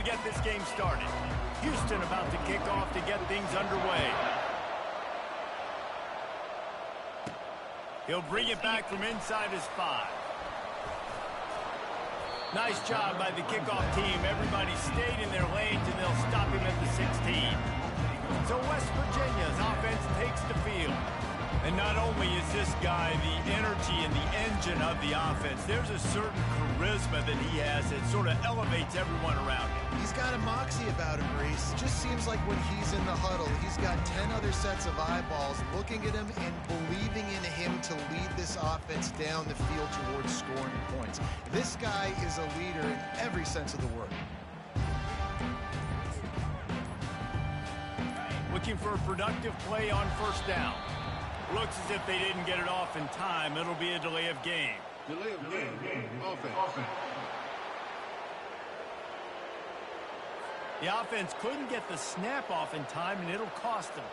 to get this game started. Houston about to kick off to get things underway. He'll bring it back from inside his 5. Nice job by the kickoff team. Everybody stayed in their lanes, and they'll stop him at the 16. So West Virginia's offense takes the field. And not only is this guy the energy and the engine of the offense, there's a certain charisma that he has that sort of elevates everyone around him. He's got a moxie about him, Reese. Just seems like when he's in the huddle, he's got 10 other sets of eyeballs looking at him and believing in him to lead this offense down the field towards scoring points. This guy is a leader in every sense of the word. Looking for a productive play on first down. Looks as if they didn't get it off in time. It'll be a delay of game. Delay of game. Offense. The offense couldn't get the snap off in time, and it'll cost them.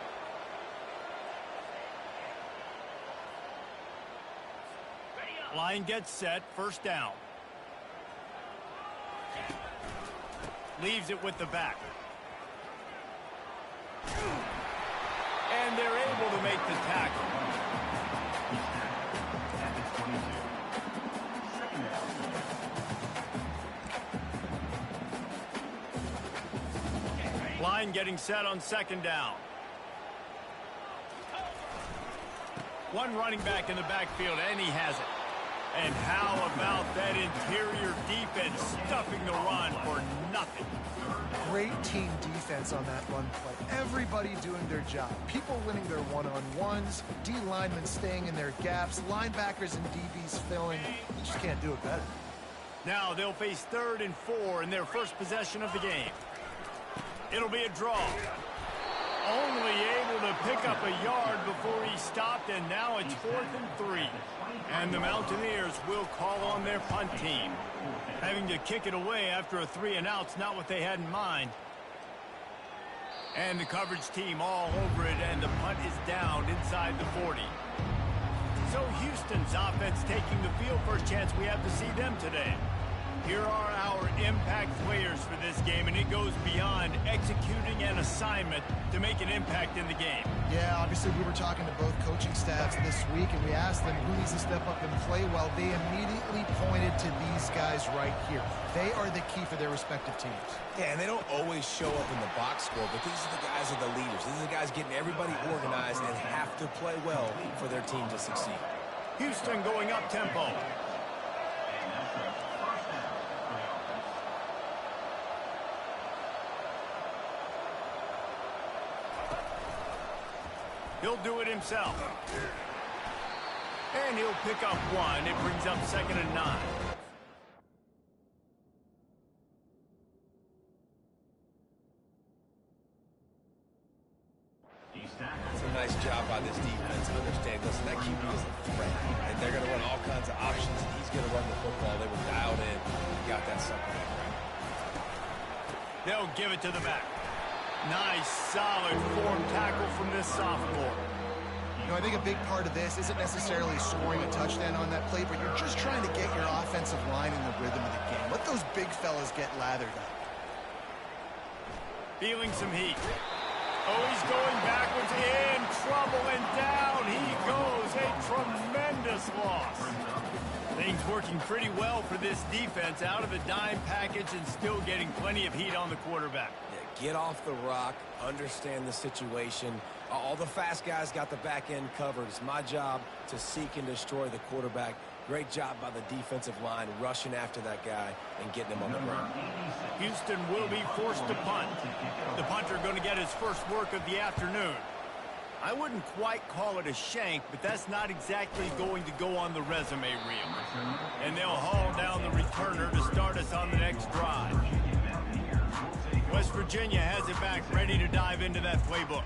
Line gets set. First down. Leaves it with the back. And they're able to make the tackle. Line getting set on second down. One running back in the backfield, and he has it. And how about that interior defense stuffing the run for nothing? Great team defense on that run play. Everybody doing their job. People winning their one-on-ones, D linemen staying in their gaps, linebackers and DBs filling. You just can't do it better. Now they'll face 3rd and 4 in their first possession of the game. It'll be a draw. Only able to pick up a yard before he stopped, and now it's 4th and 3. And the Mountaineers will call on their punt team. Having to kick it away after a 3-and-out's not what they had in mind. And the coverage team all over it, and the punt is down inside the 40. So Houston's offense taking the field. First chance we have to see them today. Here are our impact players for this game, and it goes beyond executing an assignment to make an impact in the game. Yeah, obviously we were talking to both coaching staffs this week, and we asked them who needs to step up and play well. They immediately pointed to these guys right here. They are the key for their respective teams. Yeah, and they don't always show up in the box score, but these are the guys that are the leaders. These are the guys getting everybody organized and have to play well for their team to succeed. Houston going up tempo. He'll do it himself. And he'll pick up 1. It brings up 2nd and 9. It's a nice job by this defense. Understand, listen, that QB is a threat. And they're going to run all kinds of options, and he's going to run the football. They were dialed in. He got that sucker right. They'll give it to the back. Nice, solid form tackle from this sophomore. You know, I think a big part of this isn't necessarily scoring a touchdown on that play, but you're just trying to get your offensive line in the rhythm of the game. Let those big fellas get lathered up. Feeling some heat. Oh, he's going backwards, in trouble, and down he goes. A tremendous loss. Things working pretty well for this defense, out of the dime package and still getting plenty of heat on the quarterback. Get off the rock, understand the situation. All the fast guys got the back end covered. It's my job to seek and destroy the quarterback. Great job by the defensive line rushing after that guy and getting him on the ground. Houston will be forced to punt. The punter going to get his first work of the afternoon. I wouldn't quite call it a shank, but that's not exactly going to go on the resume reel. And they'll haul down the returner to start us on the next drive. West Virginia has it back, ready to dive into that playbook.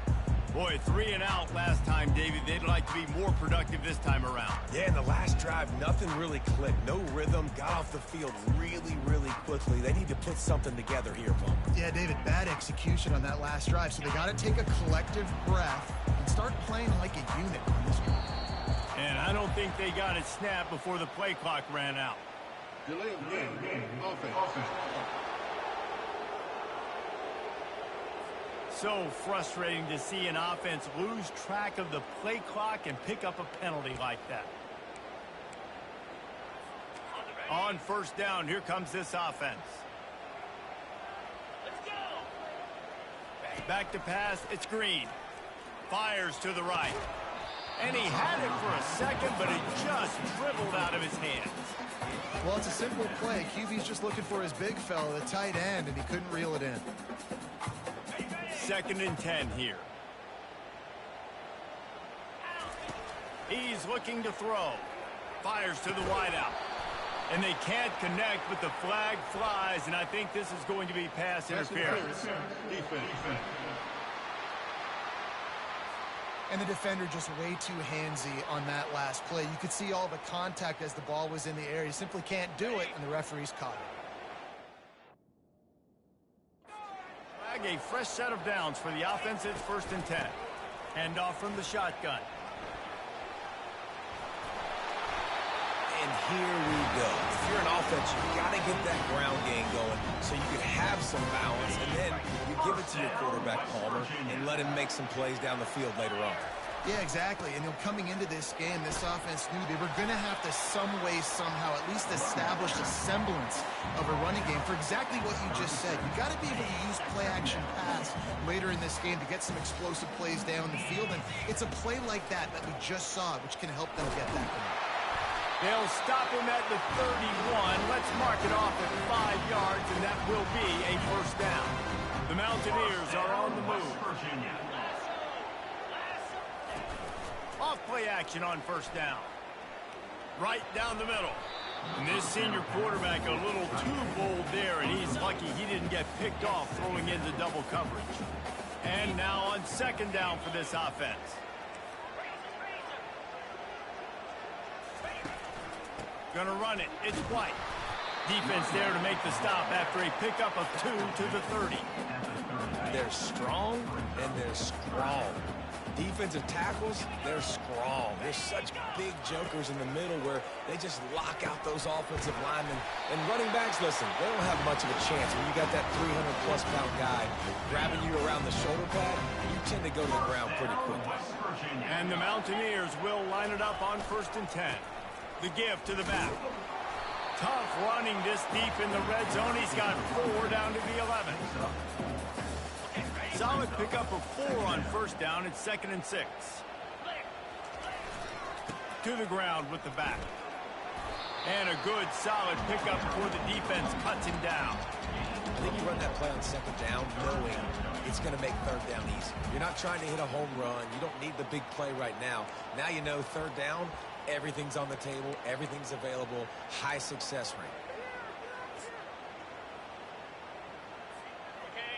Boy, 3-and-out last time, David. They'd like to be more productive this time around. Yeah, in the last drive, nothing really clicked. No rhythm, got off the field really, really quickly. They need to put something together here, Bump. Yeah, David, bad execution on that last drive, so they got to take a collective breath and start playing like a unit on this one. And I don't think they got it snapped before the play clock ran out. Delay of game. Offense. So frustrating to see an offense lose track of the play clock and pick up a penalty like that. On first down, here comes this offense. Back to pass, it's Green. Fires to the right. And he had it for a second, but it just dribbled out of his hands. Well, it's a simple play. QB's just looking for his big fella, the tight end, and he couldn't reel it in. 2nd and 10 here. He's looking to throw. Fires to the wideout. And they can't connect, but the flag flies, and I think this is going to be pass interference. Defense. And the defender just way too handsy on that last play. You could see all the contact as the ball was in the air. He simply can't do it, and the referee's caught it. Flag, a fresh set of downs for the offense. It's 1st and 10. Hand off from the shotgun. And here we go. If you're an offense, you've got to get that ground game going so you can have some balance, and then you give it to your quarterback, Palmer, and let him make some plays down the field later on. Yeah, exactly. And coming into this game, this offense knew they were going to have to some way, somehow, at least establish a semblance of a running game for exactly what you just said. You got to be able to use play-action pass later in this game to get some explosive plays down the field. And it's a play like that we just saw, which can help them get that going. They'll stop him at the 31. Let's mark it off at 5 yards, and that will be a first down. The Mountaineers are on the move. Off play action on first down. Right down the middle. And this senior quarterback a little too bold there, and he's lucky he didn't get picked off throwing into double coverage. And now on 2nd down for this offense. Gonna run it. It's White. Defense there to make the stop after a pickup of 2 to the 30. They're strong and they're strong. Defensive tackles, they're strong. They're such big jokers in the middle where they just lock out those offensive linemen. And running backs, listen, they don't have much of a chance. When you got that 300-plus pound guy grabbing you around the shoulder pad, you tend to go to the ground pretty quickly. And the Mountaineers will line it up on 1st and 10. The give to the back. Tough running this deep in the red zone. He's got 4 down to the 11. Solid pickup of 4 on first down. It's 2nd and 6. To the ground with the back. And a good solid pickup before the defense cuts him down. I think you run that play on 2nd down knowing it's going to make 3rd down easy. You're not trying to hit a home run. You don't need the big play right now. Now you know 3rd down, everything's on the table, everything's available, high success rate.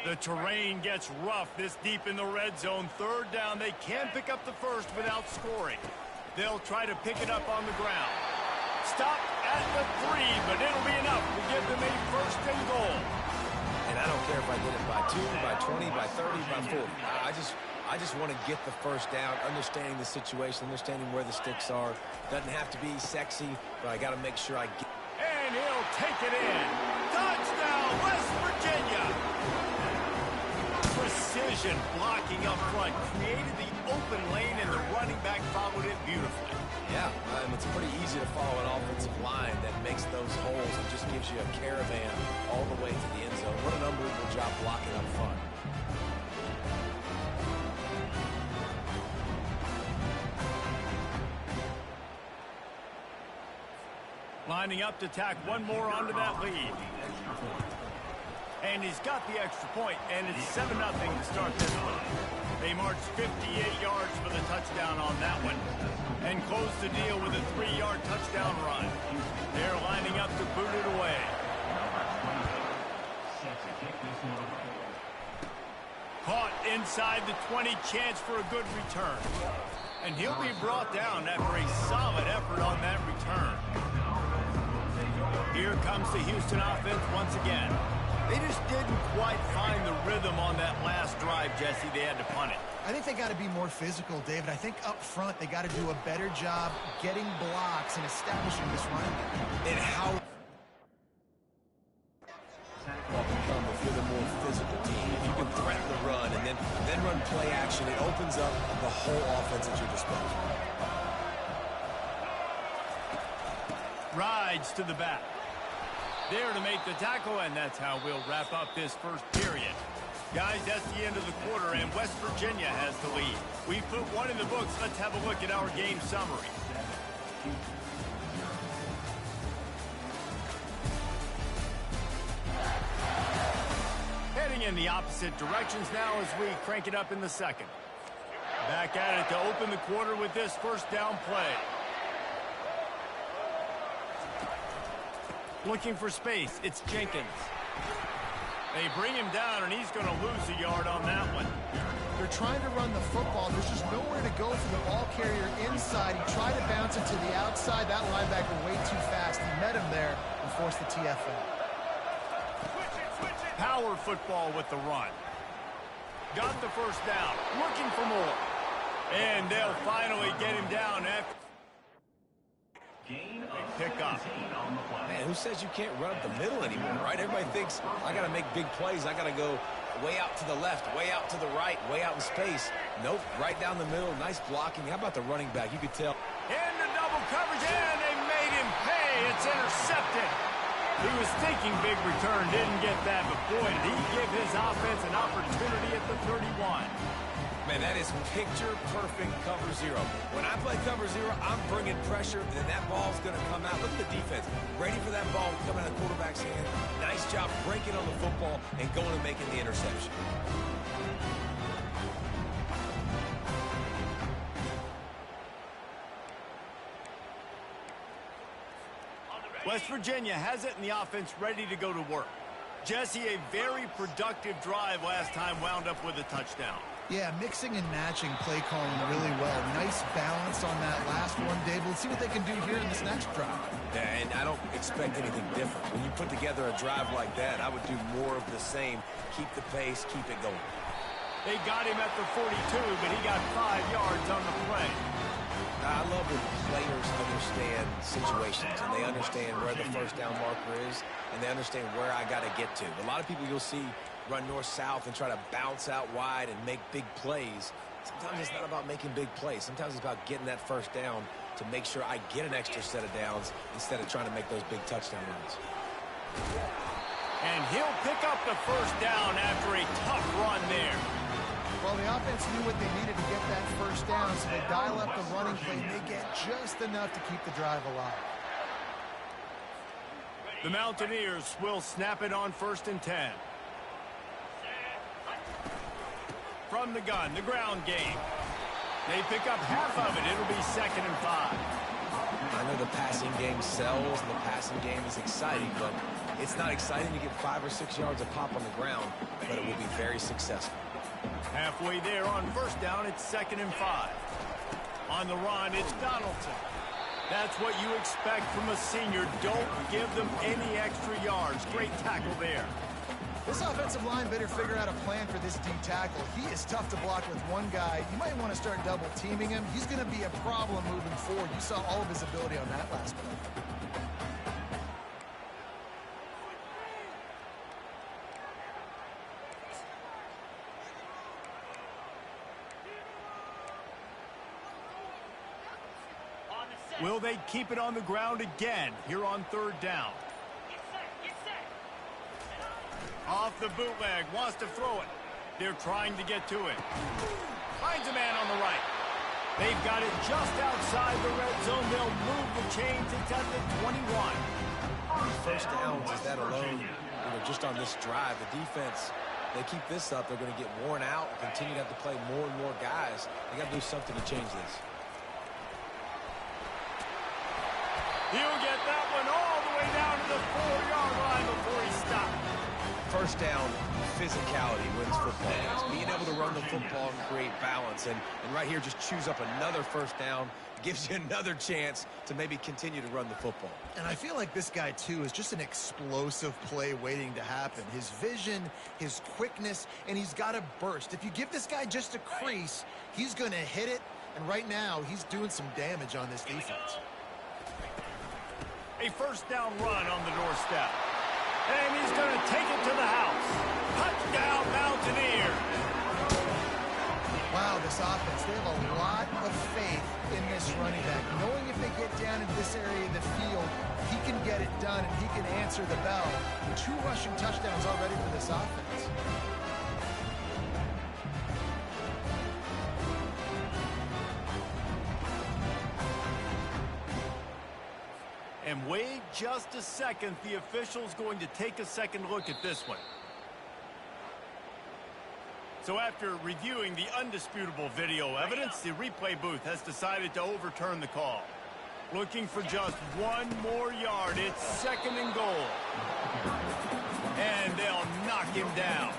The terrain gets rough this deep in the red zone. 3rd down, they can pick up the first without scoring. They'll try to pick it up on the ground. Stop at the 3, but it'll be enough to give them a 1st and goal. And I don't care if I get it by 2, by 20, by 30, by 40. I just want to get the first down, understanding the situation, understanding where the sticks are. Doesn't have to be sexy, but I got to make sure I get. And he'll take it in. Touchdown, West Virginia. Precision blocking up front created the open lane, and the running back followed it beautifully. Yeah, it's pretty easy to follow an offensive line that makes those holes and just gives you a caravan all the way to the end zone. What an unbelievable job blocking up front. Lining up to tack one more onto that lead. And he's got the extra point, and it's 7-0 to start this one. They marched 58 yards for the touchdown on that one and closed the deal with a 3-yard touchdown run. They're lining up to boot it away. Caught inside the 20, chance for a good return. And he'll be brought down after a solid effort on that return. Here comes the Houston offense once again. They just didn't quite find the rhythm on that last drive, Jesse. They had to punt it. I think they got to be more physical, David. I think up front they got to do a better job getting blocks and establishing this running game. And how become if you're the more physical team. If you can threaten the run and then run play action. It opens up the whole offense at your disposal. Rides to the back. There to make the tackle, and that's how we'll wrap up this first period. Guys, that's the end of the quarter, and West Virginia has the lead. We put one in the books. Let's have a look at our game summary. Heading in the opposite directions now as we crank it up in the second. Back at it to open the quarter with this first down play. Looking for space, it's Jenkins. They bring him down, and he's going to lose a yard on that one. They're trying to run the football. There's just nowhere to go for the ball carrier inside. He tried to bounce it to the outside. That linebacker way too fast. He met him there and forced the TFL. Power football with the run. Got the first down. Looking for more. And they'll finally get him down after pick up. Man, who says you can't run up the middle anymore, right? Everybody thinks, I got to make big plays. I got to go way out to the left, way out to the right, way out in space. Nope, right down the middle. Nice blocking. How about the running back? You could tell. Into double coverage, and they made him pay. It's intercepted. He was thinking big return, didn't get that, but boy, did he give his offense an opportunity at the 31. Man, that is picture-perfect cover zero. When I play cover zero, I'm bringing pressure, and that ball's going to come out. Look at the defense. Ready for that ball coming out of the quarterback's hand. Nice job breaking on the football and going and making the interception. West Virginia has it, and the offense ready to go to work. Jesse, a very productive drive last time, wound up with a touchdown. Yeah, mixing and matching play calling really well. Nice balance on that last one, Dave. Let's see what they can do here in this next drive. Yeah, and I don't expect anything different. When you put together a drive like that, I would do more of the same. Keep the pace, keep it going. They got him at the 42, but he got 5 yards on the play. I love when players understand situations, and they understand where the first down marker is, and they understand where I got to get to. A lot of people you'll see run north-south and try to bounce out wide and make big plays. Sometimes it's not about making big plays. Sometimes it's about getting that first down to make sure I get an extra set of downs instead of trying to make those big touchdown runs. And he'll pick up the first down after a tough run there. Well, the offense knew what they needed to get that first down, so they dial up the running play, and they get just enough to keep the drive alive. The Mountaineers will snap it on 1st and 10. From the gun, the ground game. They pick up half of it. It'll be 2nd and 5. I know the passing game sells and the passing game is exciting, but it's not exciting to get 5 or 6 yards of pop on the ground, but it will be very successful. Halfway there on 1st down, it's 2nd and 5. On the run, it's Donaldson. That's what you expect from a senior. Don't give them any extra yards. Great tackle there. This offensive line better figure out a plan for this D tackle. He is tough to block with one guy. You might want to start double teaming him. He's going to be a problem moving forward. You saw all of his ability on that last play. Will they keep it on the ground again here on 3rd down? Off the bootleg, wants to throw it. They're trying to get to it. Finds a man on the right. They've got it just outside the red zone. They'll move the chains. It's at the 21. First downs is that alone, just on this drive. The defense, they keep this up, they're going to get worn out and continue to have to play more and more guys. They got to do something to change this. He'll get that one all the way down to the 4-yard line before he stopped. First down, physicality wins football games. Being able to run the football and create balance. And right here, just choose up another first down. Gives you another chance to maybe continue to run the football. And I feel like this guy, too, is just an explosive play waiting to happen. His vision, his quickness, and he's got a burst. If you give this guy just a crease, he's going to hit it. And right now, he's doing some damage on this defense. A first down run on the doorstep. And he's going to take it to the house. Touchdown, Mountaineers. this offense, they have a lot of faith in this running back, knowing if they get down in this area of the field, he can get it done and he can answer the bell. 2 rushing touchdowns already for this offense. And wait just a second, the official's going to take a second look at this one. So after reviewing the undisputable video evidence, the replay booth has decided to overturn the call. Looking for just 1 more yard. It's 2nd and goal. And they'll knock him down.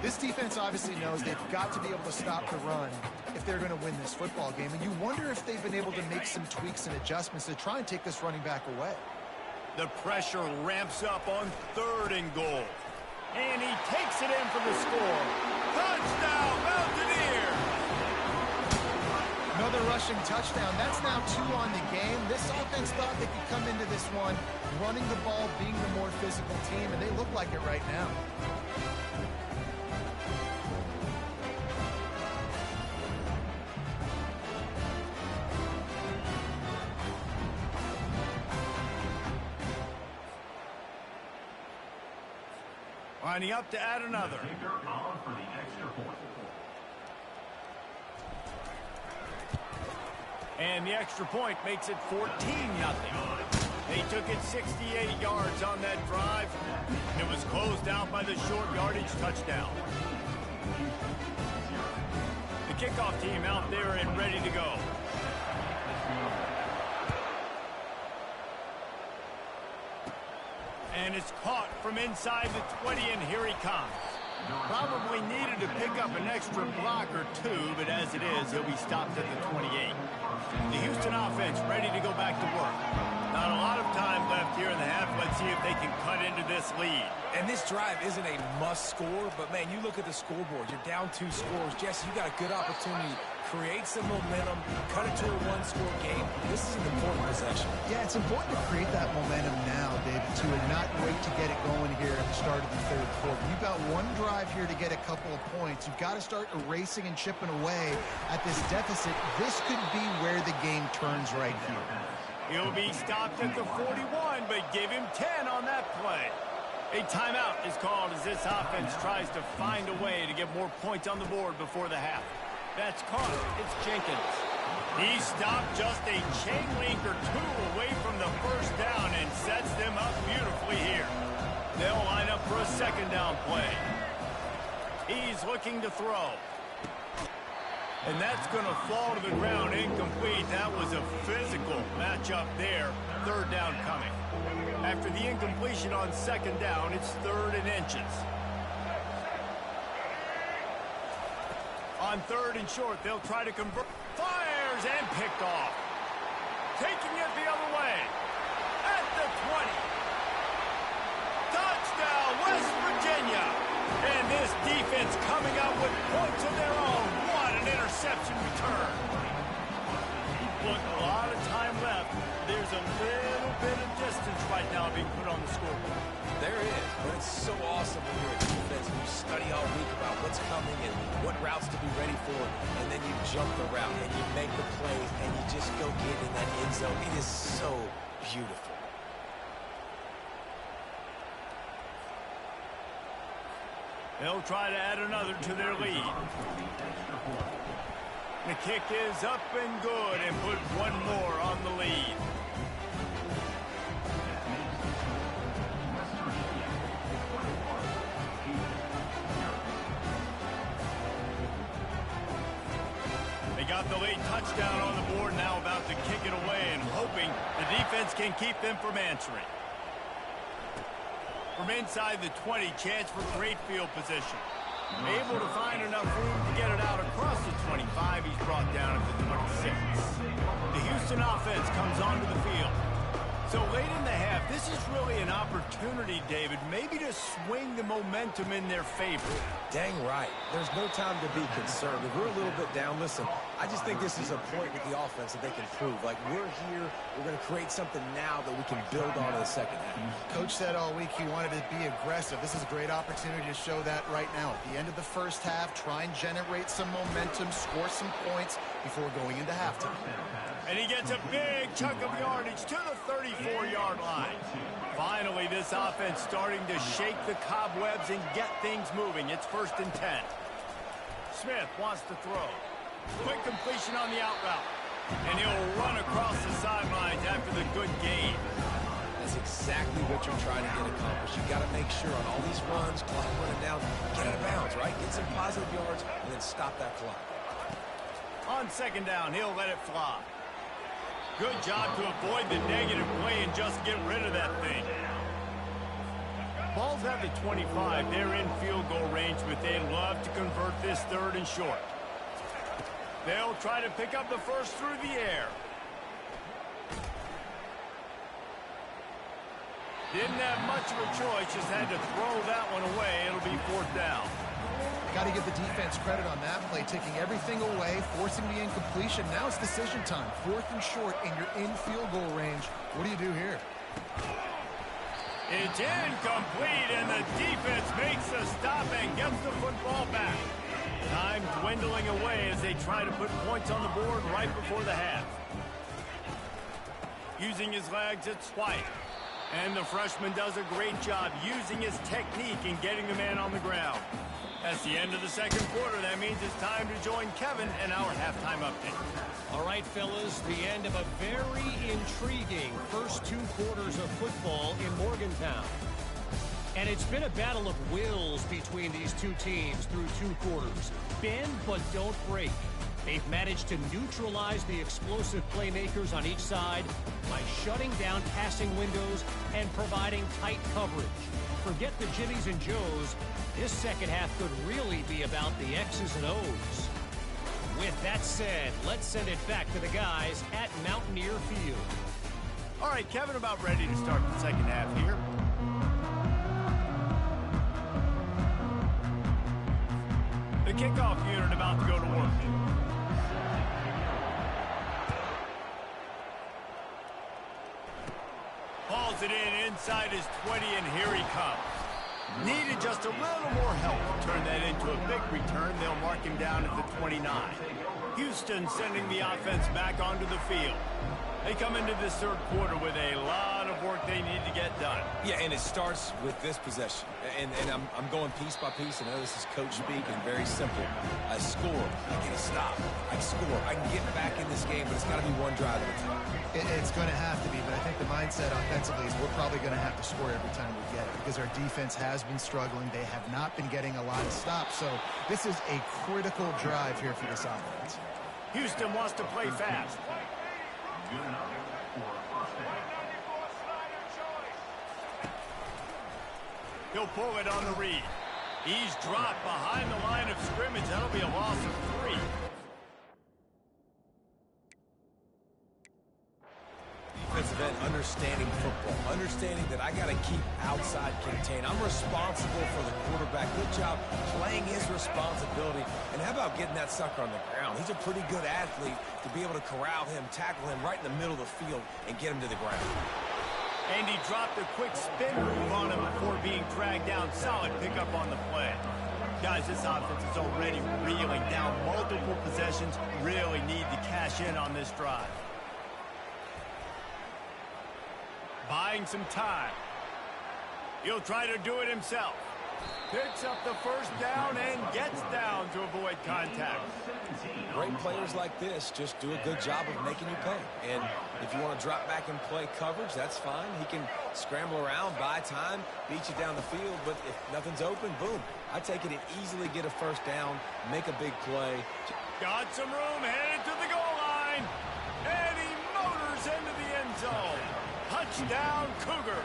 This defense obviously knows they've got to be able to stop the run if they're going to win this football game. And you wonder if they've been able to make some tweaks and adjustments to try and take this running back away. The pressure ramps up on 3rd and goal. And he takes it in for the score. Touchdown, Mountaineers! Another rushing touchdown. That's now 2 on the game. This offense thought they could come into this one running the ball, being the more physical team, and they look like it right now. Lining up to add another. And the extra point makes it 14-0. They took it 68 yards on that drive. It was closed out by the short yardage touchdown. The kickoff team out there and ready to go. And it's caught from inside the 20, and here he comes. Probably needed to pick up an extra block or 2, but as it is, he'll be stopped at the 28. The Houston offense ready to go back to work. Not a lot of time left here in the half. Let's see if they can cut into this lead. And this drive isn't a must score, but man, you look at the scoreboard. You're down 2 scores. Jesse, you got a good opportunity. Create some momentum, cut it to a 1-score game. This is an important possession. Yeah, it's important to create that momentum now, David, too, and not wait to get it going here at the start of the 3rd quarter. You've got 1 drive here to get a couple of points. You've got to start erasing and chipping away at this deficit. This could be where the game turns right here. He'll be stopped at the 41, but give him 10 on that play. A timeout is called as this offense tries to find a way to get more points on the board before the half. That's caught. It's Jenkins. He stopped just a chain link or 2 away from the first down and sets them up beautifully here. They'll line up for a 2nd down play. He's looking to throw. And that's going to fall to the ground incomplete. That was a physical matchup there. 3rd down coming. After the incompletion on 2nd down, it's 3rd and inches. On 3rd and short, they'll try to convert. Fires and picked off. Taking it the other way. At the 20. Touchdown, West Virginia. And this defense coming up with points of their own. What an interception return. Look, a lot of time left. There's a little bit of distance right now being put on the scoreboard. There is, but it's so awesome when you're a defense and you study all week about what's coming and what routes to be ready for, and then you jump the route and you make the plays and you just go get in that end zone. It is so beautiful. They'll try to add another to their lead. The kick is up and good and put 1 more on the lead. They got the late touchdown on the board, now about to kick it away and hoping the defense can keep them from answering. From inside the 20, chance for great field position. Able to find enough room to get it out across the 25. He's brought down at the 26. The Houston offense comes onto the field. So late in the half, this is really an opportunity, David, maybe to swing the momentum in their favor. Dang right. There's no time to be concerned. If we're a little bit down, listen, I just think this is a point with the offense that they can prove. Like, we're here, we're going to create something now that we can build on in the second half. Coach said all week he wanted to be aggressive. This is a great opportunity to show that right now. At the end of the first half, try and generate some momentum, score some points before going into halftime. And he gets a big chunk of yardage to the 34-yard line. Finally, this offense starting to shake the cobwebs and get things moving. It's 1st and 10. Smith wants to throw. Quick completion on the out route. And he'll run across the sidelines after the good gain. That's exactly what you're trying to get accomplished. You've got to make sure on all these runs, clock running down, get out of bounds, right? Get some positive yards, and then stop that clock. On 2nd down, he'll let it fly. Good job to avoid the negative play and just get rid of that thing. Balls at the 25. They're in field goal range, but they love to convert this 3rd and short. They'll try to pick up the first through the air. Didn't have much of a choice, just had to throw that one away. It'll be 4th down. Got to give the defense credit on that play, taking everything away, forcing the incompletion. Now it's decision time. 4th and short, and you're in field goal range. What do you do here? It's incomplete, and the defense makes the stop and gets the football back. Time dwindling away as they try to put points on the board right before the half. Using his legs, it's White. And the freshman does a great job using his technique and getting the man on the ground. That's the end of the 2nd quarter. That means it's time to join Kevin and our halftime update. All right, fellas, the end of a very intriguing first 2 quarters of football in Morgantown. And it's been a battle of wills between these two teams through 2 quarters. Bend but don't break. They've managed to neutralize the explosive playmakers on each side by shutting down passing windows and providing tight coverage. Forget the Jimmies and Joes. This second half could really be about the X's and O's. With that said, let's send it back to the guys at Mountaineer Field. All right, Kevin, about ready to start the second half here. The kickoff unit about to go to work. Hauls it in inside his 20, and here he comes. Needed just a little more help to turn that into a big return. They'll mark him down at the 29. Houston sending the offense back onto the field. They come into this 3rd quarter with a lot of work they need to get done. Yeah, and it starts with this possession. And I'm going piece by piece. I know this is coach speak and very simple. I score. I get a stop. I score. I can get back in this game, but it's got to be one drive at a time. It's going to have to be, but I think the mindset offensively is we're probably going to have to score every time we get it because our defense has been struggling. They have not been getting a lot of stops. So this is a critical drive here for this offense. Houston wants to play fast. He'll pull it on the read. He's dropped behind the line of scrimmage. That'll be a loss of 3. Defensive end, understanding football, understanding that I got to keep outside contain. I'm responsible for the quarterback. Good job playing his responsibility. And how about getting that sucker on the ground? He's a pretty good athlete to be able to corral him, tackle him right in the middle of the field, and get him to the ground. And he dropped a quick spin move on him before being dragged down. Solid pickup on the play. Guys, this offense is already reeling down multiple possessions. Really need to cash in on this drive. Buying some time. He'll try to do it himself. Picks up the 1st down and gets down to avoid contact. Great players like this just do a good job of making you pay. And if you want to drop back and play coverage, that's fine. He can scramble around, buy time, beat you down the field. But if nothing's open, boom. I take it and easily get a 1st down, make a big play. Got some room, headed to the goal line. And he motors into the end zone. Touchdown, Cougar.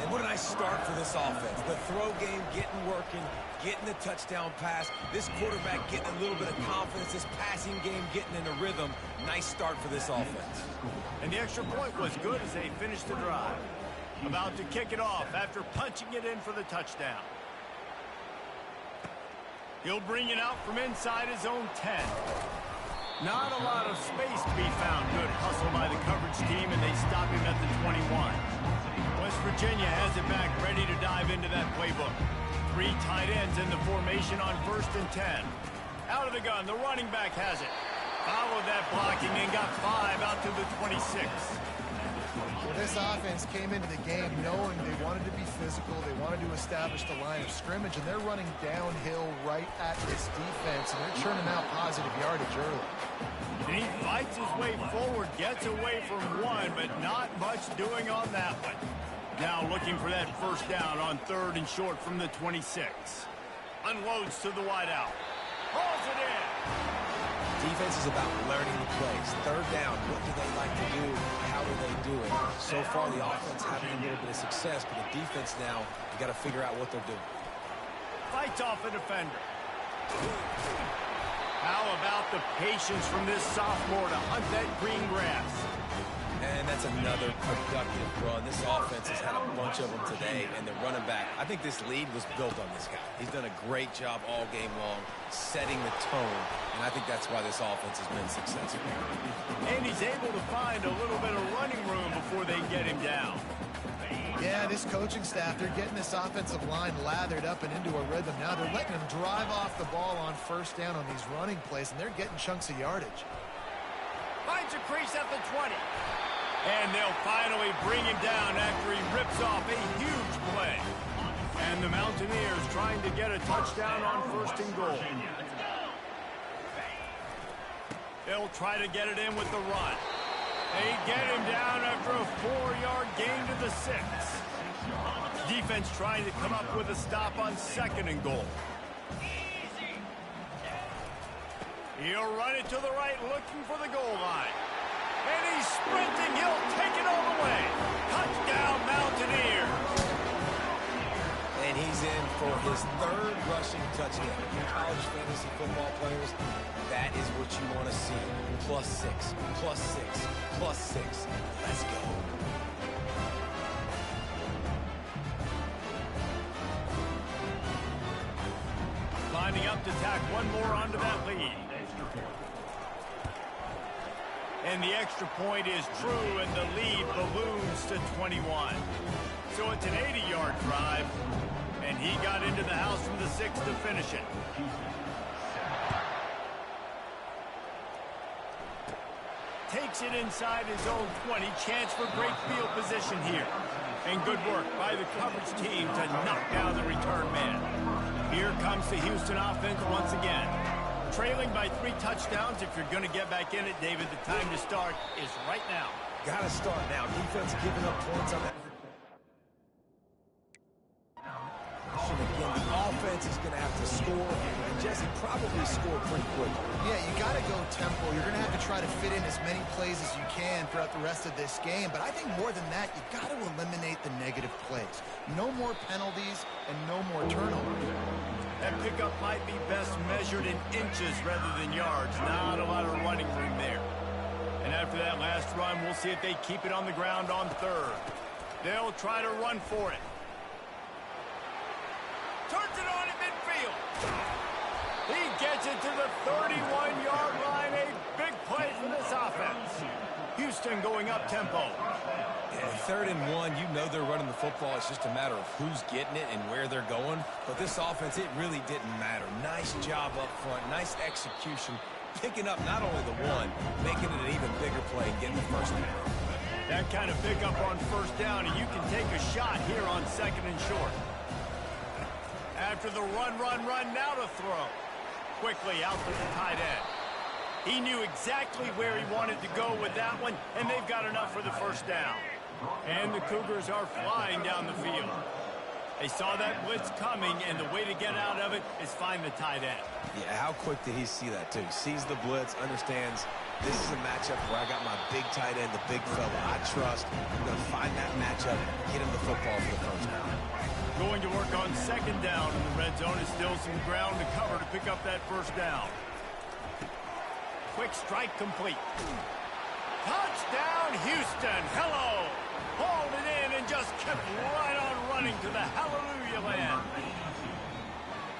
And what a nice start for this offense. The throw game getting working, getting the touchdown pass. This quarterback getting a little bit of confidence. This passing game getting in a rhythm. Nice start for this offense. And the extra point was good as they finished the drive. About to kick it off after punching it in for the touchdown. He'll bring it out from inside his own 10. Not a lot of space to be found. Good hustle by the coverage team, and they stop him at the 21. West Virginia has it back, ready to dive into that playbook. 3 tight ends in the formation on 1st and 10. Out of the gun, the running back has it. Followed that blocking and got 5 out to the 26. Well, this offense came into the game knowing they wanted to be physical, they wanted to establish the line of scrimmage, and they're running downhill right at this defense, and they're churning out positive yardage early. And he fights his way forward, gets away from one, but not much doing on that one. Now looking for that first down on 3rd and short from the 26. Unloads to the wideout. Hauls it in. Defense is about learning the plays. 3rd down, what do they like to do? How do they do it? So far, the offense having a little bit of success, but the defense now, you got to figure out what they're doing. Fights off a defender. How about the patience from this sophomore to hunt that green grass? And that's another productive run. This offense has had a bunch of them today, and the running back, I think this lead was built on this guy. He's done a great job all game long, setting the tone, and I think that's why this offense has been successful. And he's able to find a little bit of running room before they get him down. Yeah, this coaching staff, they're getting this offensive line lathered up and into a rhythm. Now they're letting them drive off the ball on 1st down on these running plays, and they're getting chunks of yardage. Finds a crease at the 20. And they'll finally bring him down after he rips off a huge play. And the Mountaineers trying to get a touchdown on 1st and goal. They'll try to get it in with the run. They get him down after a 4-yard gain to the 6. Defense trying to come up with a stop on 2nd and goal. He'll run it to the right, looking for the goal line. And he's sprinting. He'll take it all the way. Touchdown, Mountaineers. And he's in for his 3rd rushing touchdown. You college fantasy football players, that is what you want to see. +6, +6, +6. Let's go. Lining up to tack one more onto that lead. And the extra point is true, and the lead balloons to 21. So it's an 80-yard drive, and he got into the house from the 6 to finish it. Takes it inside his own 20. Chance for great field position here. And good work by the coverage team to knock down the return man. Here comes the Houston offense once again. Trailing by 3 touchdowns. If you're going to get back in it, David, the time to start is right now. Got to start now. Defense giving up points on that. Again, the offense is going to have to score, and Jesse probably score pretty quickly. Yeah, you got to go tempo. You're going to have to try to fit in as many plays as you can throughout the rest of this game. But I think more than that, you got to eliminate the negative plays. No more penalties and no more turnovers. That pickup might be best measured in inches rather than yards. Not a lot of running room there. And after that last run, we'll see if they keep it on the ground on 3rd. They'll try to run for it. Turns it on in midfield. He gets it to the 31-yard line. A big play for this offense. Houston going up tempo. Yeah, 3rd and 1, you know they're running the football. It's just a matter of who's getting it and where they're going. But this offense, it really didn't matter. Nice job up front. Nice execution. Picking up not only the 1, making it an even bigger play and getting the first down. That kind of pickup on 1st down, and you can take a shot here on 2nd and short. After the run, now to throw. Quickly out to the tight end. He knew exactly where he wanted to go with that one, and they've got enough for the first down. And the Cougars are flying down the field. They saw that blitz coming, and the way to get out of it is find the tight end. Yeah, how quick did he see that, too? Sees the blitz, understands this is a matchup where I got my big tight end, the big fella I trust. I'm going to find that matchup, get him the football for the first down. Going to work on 2nd down in the red zone. Is still some ground to cover to pick up that first down. Quick strike complete. Touchdown, Houston. Hello. Hauled it in and just kept right on running to the hallelujah land.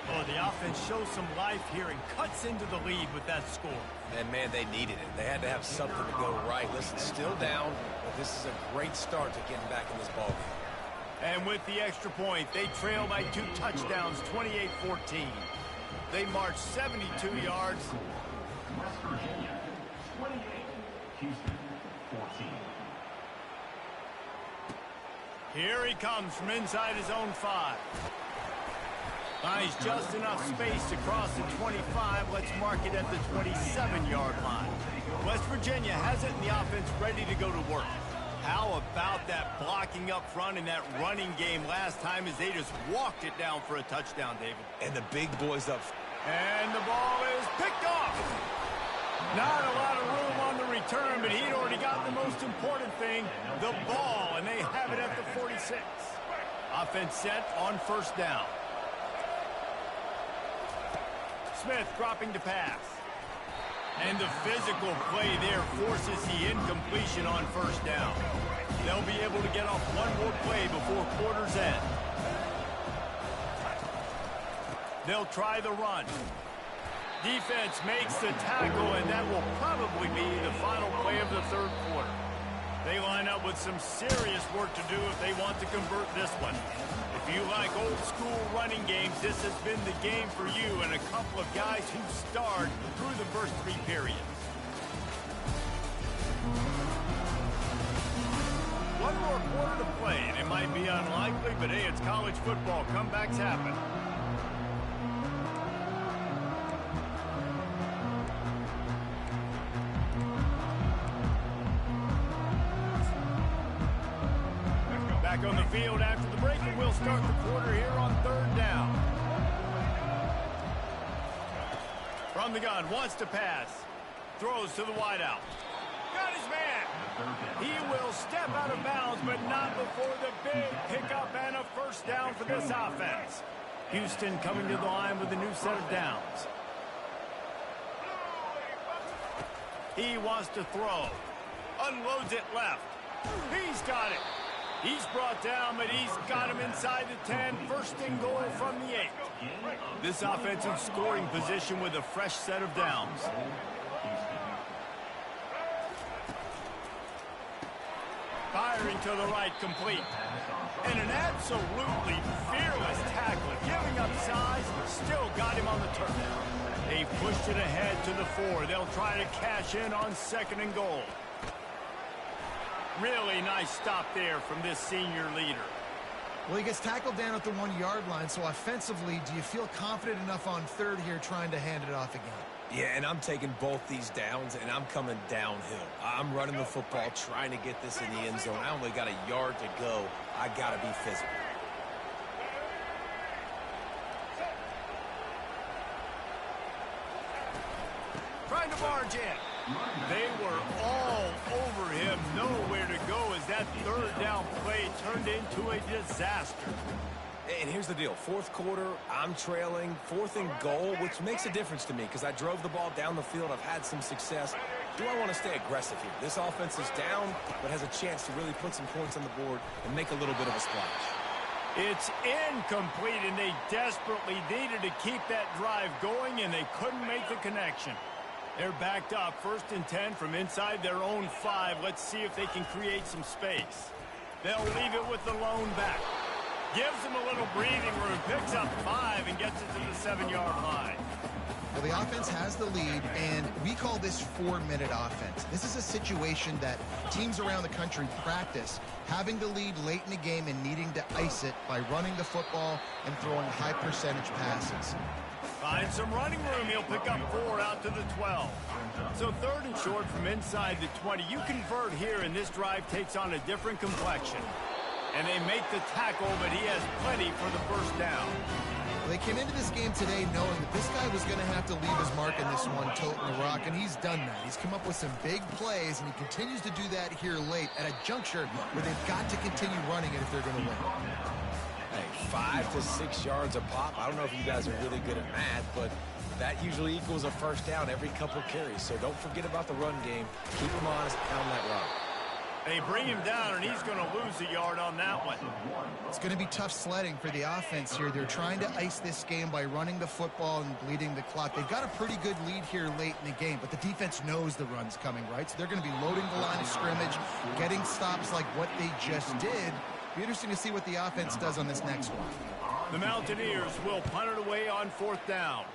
Well, The offense shows some life here and cuts into the lead with that score. And, man, they needed it. They had to have something to go right. Listen, still down, but this is a great start to getting back in this ballgame. And with the extra point, they trail by 2 touchdowns, 28-14. They march 72 yards. West Virginia, 28. Houston, 14. Here he comes from inside his own 5. Finds just enough space to cross the 25. Let's mark it at the 27-yard line. West Virginia has it in the offense ready to go to work. How about that blocking up front in that running game last time as they just walked it down for a touchdown, David? And the big boys up. And the ball is picked off. Not a lot of room on the return, but he'd already got the most important thing, the ball, and they have it at the 46. Offense set on first down. Smith dropping to pass. And the physical play there forces the incompletion on first down. They'll be able to get off one more play before quarter's end. They'll try the run. Defense makes the tackle, and that will probably be the final play of the third quarter. They line up with some serious work to do if they want to convert this one. If you like old-school running games, this has been the game for you and a couple of guys who starred through the first 3 periods. One more quarter to play, and it might be unlikely, but hey, it's college football. Comebacks happen. Back on the field after the break, and we'll start the quarter here on third down. From the gun, wants to pass. Throws to the wideout. Got his man. He will step out of bounds, but not before the big pickup and a first down for this offense. Houston coming to the line with a new set of downs. He wants to throw. Unloads it left. He's got it. He's brought down, but he's got him inside the 10. First and goal from the 8. This offensive scoring position with a fresh set of downs. Firing to the right, complete. And an absolutely fearless tackler. Giving up size, still got him on the turf. They pushed it ahead to the 4. They'll try to cash in on second and goal. Really nice stop there from this senior leader. Well, he gets tackled down at the 1-yard line, so offensively, do you feel confident enough on third here trying to hand it off again? Yeah, and I'm taking both these downs, and I'm coming downhill. I'm running the football, trying to get this in the end zone. I only got a yard to go. I got to be physical. Trying to barge in. They were all over him. Nowhere to go as that third down play turned into a disaster. And here's the deal. Fourth quarter, I'm trailing. 4th and goal, which makes a difference to me because I drove the ball down the field. I've had some success. Do I want to stay aggressive here? This offense is down, but has a chance to really put some points on the board and make a little bit of a splash. It's incomplete, and they desperately needed to keep that drive going, and they couldn't make the connection. They're backed up, 1st and 10 from inside their own 5. Let's see if they can create some space. They'll leave it with the lone back. Gives them a little breathing room, picks up 5 and gets it to the 7-yard line. Well, the offense has the lead, and we call this 4-minute offense. This is a situation that teams around the country practice, having the lead late in the game and needing to ice it by running the football and throwing high-percentage passes. Finds some running room. He'll pick up 4 out to the 12. So 3rd and short from inside the 20. You convert here, and this drive takes on a different complexion. And they make the tackle, but he has plenty for the first down. Well, they came into this game today knowing that this guy was going to have to leave his mark in this one, toting the rock, and he's done that. He's come up with some big plays, and he continues to do that here late at a juncture where they've got to continue running it if they're going to win. Hey, 5 to 6 yards a pop. I don't know if you guys are really good at math, but that usually equals a first down every couple of carries. So don't forget about the run game. Keep them honest, pound that rock. They bring him down, and he's going to lose a yard on that one. It's going to be tough sledding for the offense here. They're trying to ice this game by running the football and bleeding the clock. They've got a pretty good lead here late in the game, but the defense knows the run's coming, right? So they're going to be loading the line of scrimmage, getting stops like what they just did. Be interesting to see what the offense does on this next one. The Mountaineers will punt it away on 4th down.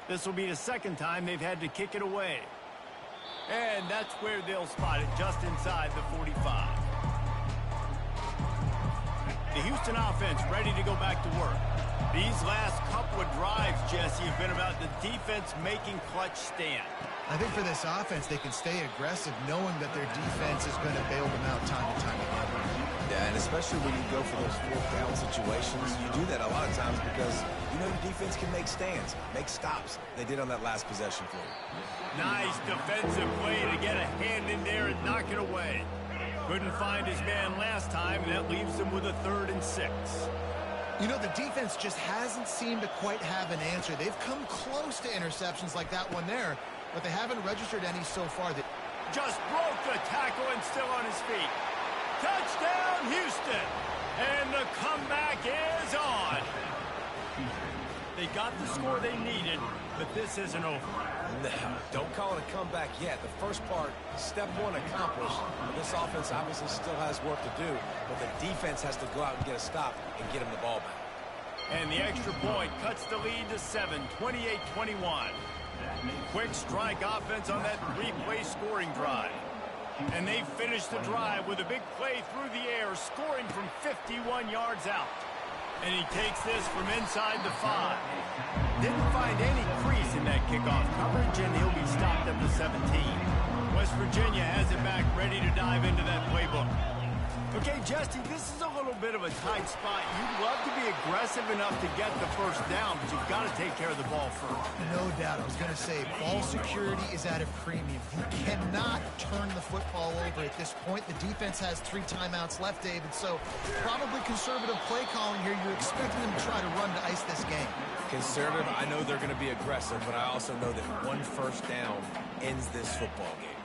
This will be the second time they've had to kick it away. And that's where they'll spot it, just inside the 45. The Houston offense ready to go back to work. These last couple of drives, Jesse, have been about the defense making clutch stand. I think for this offense, they can stay aggressive knowing that their defense is going to bail them out time and time again. Yeah, and especially when you go for those 4th down situations, you do that a lot of times because you know your defense can make stands, make stops. They did on that last possession for you. Nice defensive play to get a hand in there and knock it away. Couldn't find his man last time, and that leaves him with a 3rd and 6. You know, the defense just hasn't seemed to quite have an answer. They've come close to interceptions like that one there, but they haven't registered any so far. Just broke the tackle and still on his feet. Touchdown, Houston! And the comeback is on. They got the score they needed, but this isn't over. No, don't call it a comeback yet. The first part, step 1 accomplished. This offense obviously still has work to do, but the defense has to go out and get a stop and get him the ball back. And the extra point cuts the lead to 7, 28-21. Quick strike offense on that 3-play scoring drive. And they finished the drive with a big play through the air, scoring from 51 yards out. And he takes this from inside the 5. Didn't find any crease in that kickoff coverage, and he'll be stopped at the 17. West Virginia has it back, ready to dive into that playbook. Okay, Jesse, this is a little bit of a tight spot. You'd love to be aggressive enough to get the first down, but you've got to take care of the ball first. No doubt. I was going to say, ball security is at a premium. You cannot turn the football over at this point. The defense has 3 timeouts left, David, so probably conservative play calling here. You're expecting them to try to run to ice this game. Conservative, I know they're going to be aggressive, but I also know that 1 first down ends this football game.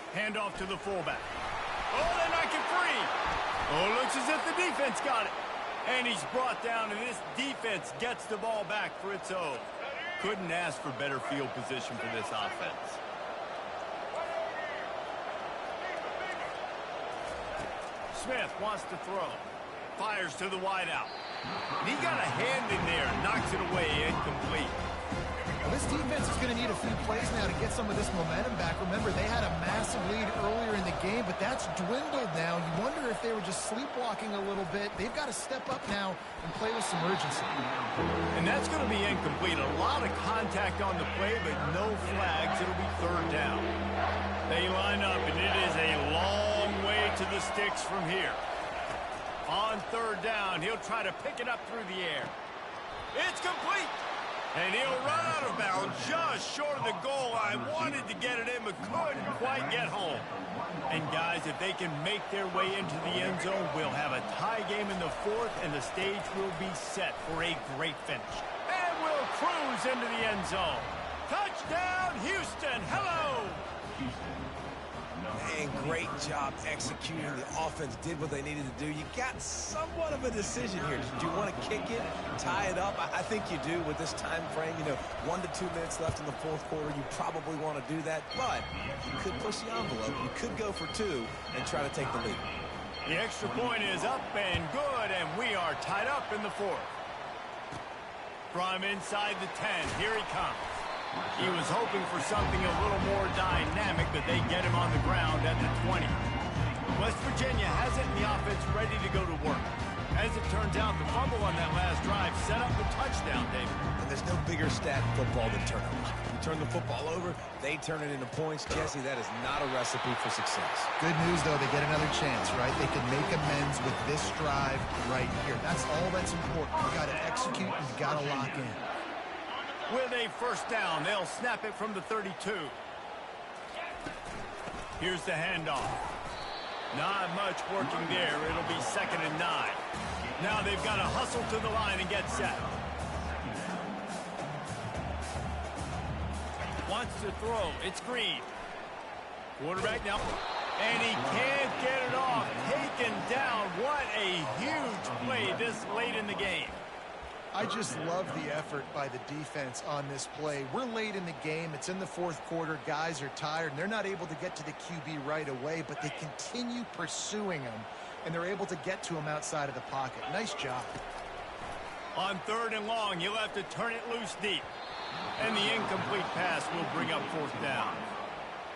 Handoff to the fullback. Oh, they knock it free. Oh, looks as if the defense got it. And he's brought down, and this defense gets the ball back for its own. Couldn't ask for better field position for this offense. Smith wants to throw. Fires to the wideout. He got a hand in there, knocks it away, incomplete. Well, this defense is going to need a few plays now to get some of this momentum back. Remember, they had a massive lead earlier in the game, but that's dwindled now. You wonder if they were just sleepwalking a little bit. They've got to step up now and play with some urgency. And that's going to be incomplete. A lot of contact on the play, but no flags. It'll be 3rd down. They line up, and it is a long way to the sticks from here. On 3rd down, he'll try to pick it up through the air. It's complete. And he'll run out of bounds just short of the goal line. Wanted to get it in, but couldn't quite get home. And, guys, if they can make their way into the end zone, we'll have a tie game in the 4th, and the stage will be set for a great finish. And we'll cruise into the end zone. Touchdown, Houston. Hello. And great job executing. The offense did what they needed to do. You got somewhat of a decision here. Do you want to kick it, tie it up? I think you do with this time frame. 1 to 2 minutes left in the 4th quarter. You probably want to do that, but you could push the envelope. You could go for 2 and try to take the lead. The extra point is up and good, and we are tied up in the 4th. From inside the 10, here he comes. He was hoping for something a little more dynamic, but they get him on the ground at the 20. West Virginia has it in the offense ready to go to work. As it turns out, the fumble on that last drive set up the touchdown, David. And there's no bigger stat in football than turnovers. You turn the football over, they turn it into points. Jesse, that is not a recipe for success. Good news, though, they get another chance, right? They can make amends with this drive right here. That's all that's important. You got to execute, and you got to lock in. With a first down, they'll snap it from the 32. Here's the handoff. Not much working there. It'll be 2nd and 9. Now they've got to hustle to the line and get set. Wants to throw. It's Green. Quarterback now. And he can't get it off. Taken down. What a huge play this late in the game. I just love the effort by the defense on this play. We're late in the game. It's in the fourth quarter. Guys are tired, and they're not able to get to the QB right away, but they continue pursuing him, and they're able to get to him outside of the pocket. Nice job. On 3rd and long, you'll have to turn it loose deep. And the incomplete pass will bring up 4th down.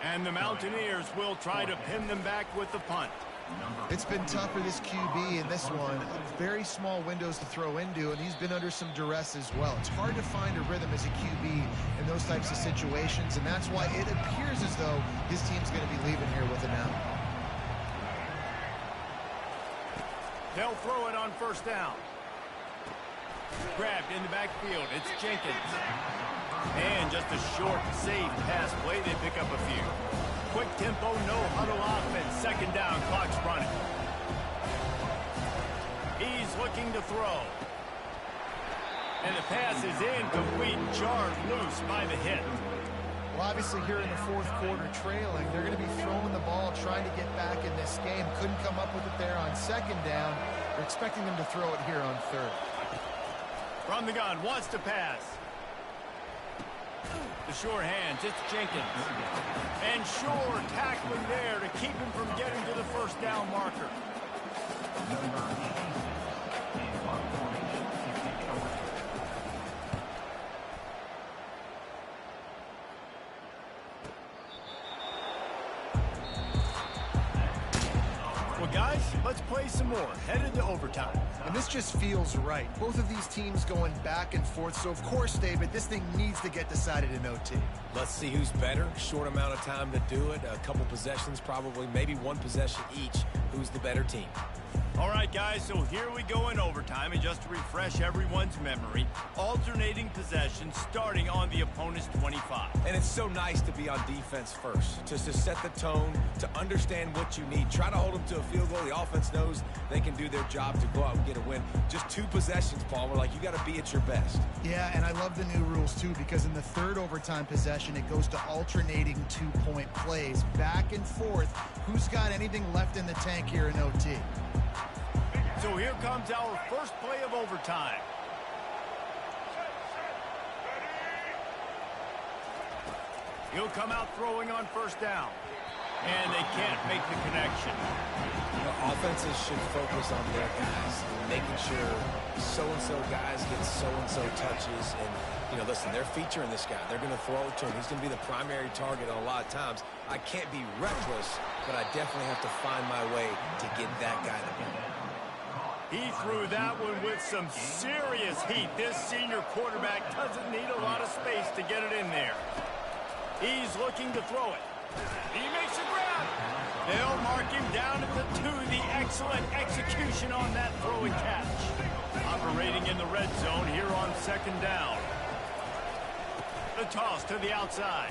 And the Mountaineers will try to pin them back with the punt. It's been tough for this QB in this one. Very small windows to throw into, and he's been under some duress as well. It's hard to find a rhythm as a QB in those types of situations, and that's why it appears as though his team's going to be leaving here with an out. They'll throw it on 1st down. Grabbed in the backfield. It's Jenkins. And just a short, safe pass play. They pick up a few. Quick tempo, no huddle offense. 2nd down, clock's running. He's looking to throw. And the pass is incomplete, jarred loose by the hit. Well, obviously here in the fourth quarter trailing, they're going to be throwing the ball, trying to get back in this game. Couldn't come up with it there on 2nd down. They're expecting them to throw it here on 3rd. From the gun, wants to pass. The sure hands, it's Jenkins. And Shore tackling there to keep him from getting to the 1st down marker. Well, guys, let's play some more. Headed to overtime. And this just feels right. Both of these teams going back and forth. So, of course, David, this thing needs to get decided in OT. Let's see who's better. Short amount of time to do it. A couple possessions, probably, maybe one possession each. Who's the better team? All right, guys, so here we go in overtime. And just to refresh everyone's memory, alternating possessions starting on the opponent's 25. And it's so nice to be on defense first, just to set the tone, to understand what you need. Try to hold them to a field goal. The offense knows they can do their job to go out and get a win. Just 2 possessions, Paul. We're like, you got to be at your best. Yeah, and I love the new rules, too, because in the 3rd overtime possession, it goes to alternating 2-point plays. Back and forth. Who's got anything left in the tank here in OT? So here comes our first play of overtime. He'll come out throwing on 1st down. And they can't make the connection. Offenses should focus on their guys, making sure so-and-so guys get so-and-so touches. And, listen, they're featuring this guy. They're going to throw it to him. He's going to be the primary target a lot of times. I can't be reckless, but I definitely have to find my way to get that guy the ball. He threw that one with some serious heat. This senior quarterback doesn't need a lot of space to get it in there. He's looking to throw it. He makes a grab. They'll mark him down at the 2. The excellent execution on that throw and catch. Operating in the red zone here on 2nd down. The toss to the outside.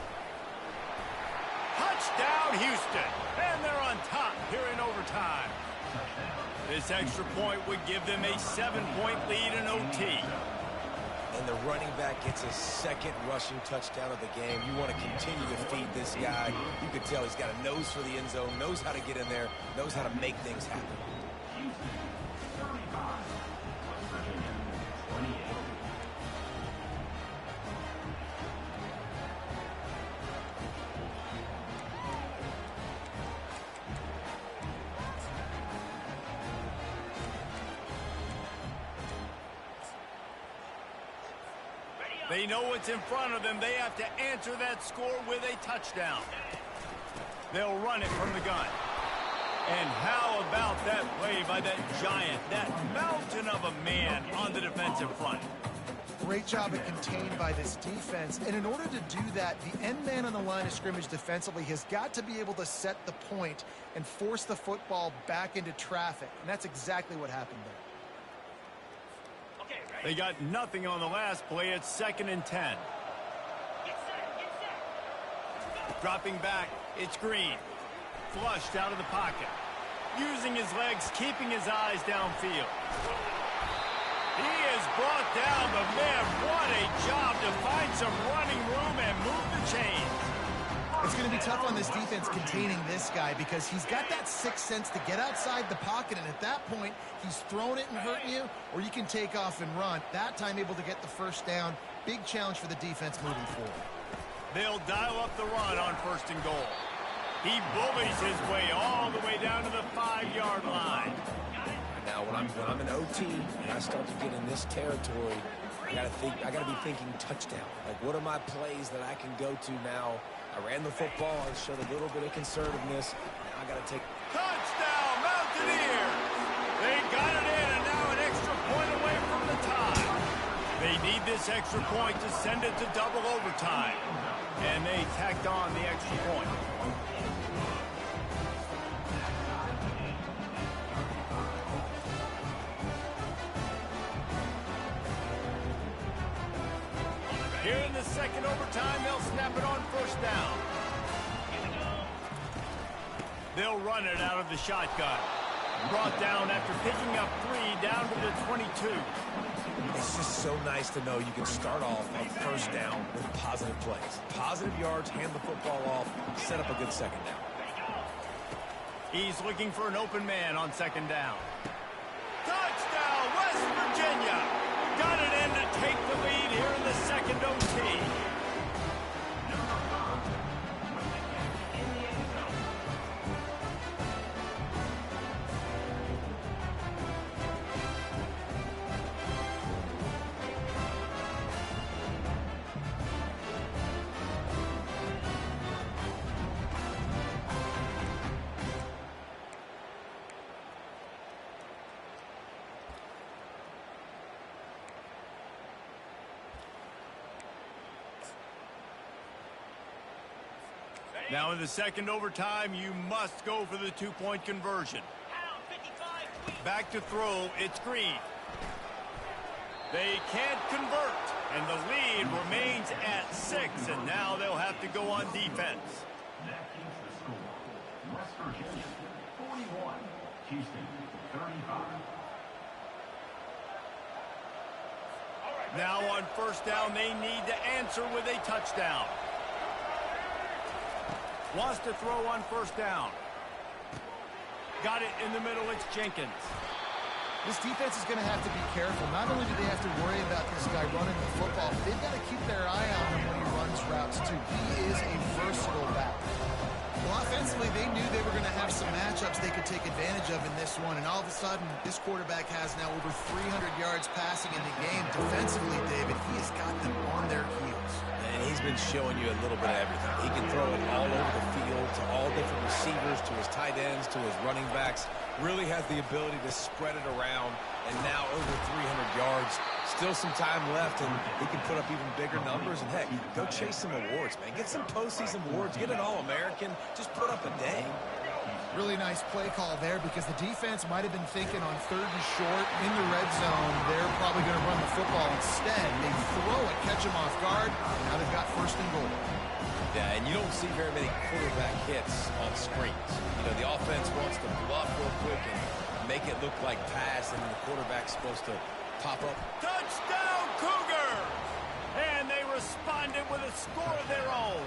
Touchdown, Houston. And they're on top here in overtime. This extra point would give them a 7-point lead in OT. And the running back gets his 2nd rushing touchdown of the game. You want to continue to feed this guy. You can tell he's got a nose for the end zone, knows how to get in there, knows how to make things happen. They know what's in front of them. They have to answer that score with a touchdown. They'll run it from the gun. And how about that play by that giant, that mountain of a man on the defensive front? Great job at contained by this defense. And in order to do that, the end man on the line of scrimmage defensively has got to be able to set the point and force the football back into traffic. And that's exactly what happened there. They got nothing on the last play. It's 2nd and 10. Dropping back, it's Green. Flushed out of the pocket. Using his legs, keeping his eyes downfield. He is brought down, but man, what a job to find some running room and move the chains. It's going to be tough on this defense containing this guy because he's got that sixth sense to get outside the pocket, and at that point, he's throwing it and hurting you, or you can take off and run. That time able to get the first down. Big challenge for the defense moving forward. They'll dial up the run on 1st and goal. He bullies his way all the way down to the 5-yard line. Now, when I'm in OT and I start to get in this territory, I gotta be thinking touchdown. Like, what are my plays that I can go to now? I ran the football. I showed a little bit of conservativeness. Now I gotta take... Touchdown, Mountaineers! They got it in, and now an extra point away from the tie. They need this extra point to send it to double overtime. And they tacked on the extra point. Here in the second overtime, they'll snap it on 1st down. They'll run it out of the shotgun. Brought down after picking up 3 down to the 22. It's just so nice to know you can start off on 1st down with positive plays. Positive yards, hand the football off, set up a good second down. He's looking for an open man on 2nd down. Touchdown, West Virginia! Got it in to take the lead here in the second OT. Now in the second overtime, you must go for the 2-point conversion. Back to throw, it's Green. They can't convert, and the lead remains at 6, and now they'll have to go on defense. That is the score. West Virginia 41, Houston 35. Now on 1st down, they need to answer with a touchdown. Wants to throw on 1st down. Got it in the middle, it's Jenkins. This defense is going to have to be careful. Not only do they have to worry about this guy running the football, they've got to keep their eye on him when he runs routes too. He is a versatile back. Well, offensively, they knew they were going to have some matchups they could take advantage of in this one, and all of a sudden, this quarterback has now over 300 yards passing in the game. Defensively, David, he has got them on their heels. And he's been showing you a little bit of everything. He can throw it all over the field to all different receivers, to his tight ends, to his running backs. Really has the ability to spread it around, and now over 300 yards. Still some time left, and he can put up even bigger numbers. And, heck, go chase some awards, man. Get some postseason awards. Get an All-American. Just put up a day. Really nice play call there because the defense might have been thinking on 3rd and short in the red zone. They're probably going to run the football instead. They throw it, catch them off guard, and now they've got 1st and goal. Yeah, and you don't see very many quarterback hits on screens. You know, the offense wants to bluff real quick and make it look like pass, and the quarterback's supposed to pop up. Touchdown, Cougar! And they responded with a score of their own.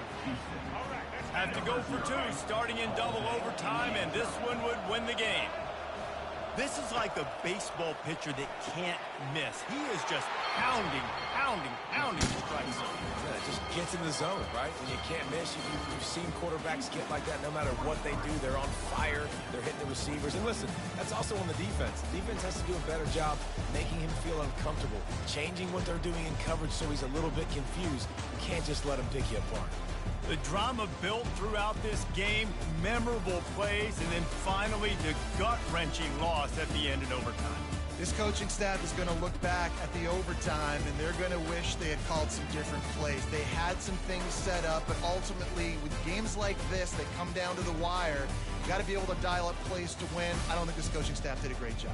Have to go for 2, starting in double overtime, and this one would win the game. This is like a baseball pitcher that can't miss. He is just pounding the strike zone. Yeah, it just gets in the zone, right? When you can't miss, you've seen quarterbacks get like that no matter what they do. They're on fire. They're hitting the receivers. And listen, that's also on the defense. The defense has to do a better job making him feel uncomfortable, changing what they're doing in coverage so he's a little bit confused. You can't just let him pick you apart. The drama built throughout this game, memorable plays, and then finally the gut-wrenching loss at the end in overtime. This coaching staff is going to look back at the overtime, and they're going to wish they had called some different plays. They had some things set up, but ultimately, with games like this that come down to the wire, you got to be able to dial up plays to win. I don't think this coaching staff did a great job.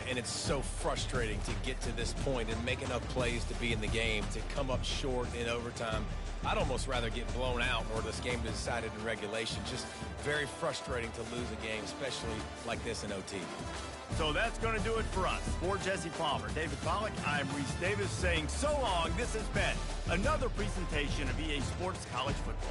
And it's so frustrating to get to this point and make enough plays to be in the game, to come up short in overtime. I'd almost rather get blown out or this game decided in regulation. Just very frustrating to lose a game, especially like this in OT. So that's going to do it for us. For Jesse Palmer, David Pollack, I'm Reese Davis saying so long. This has been another presentation of EA Sports College Football.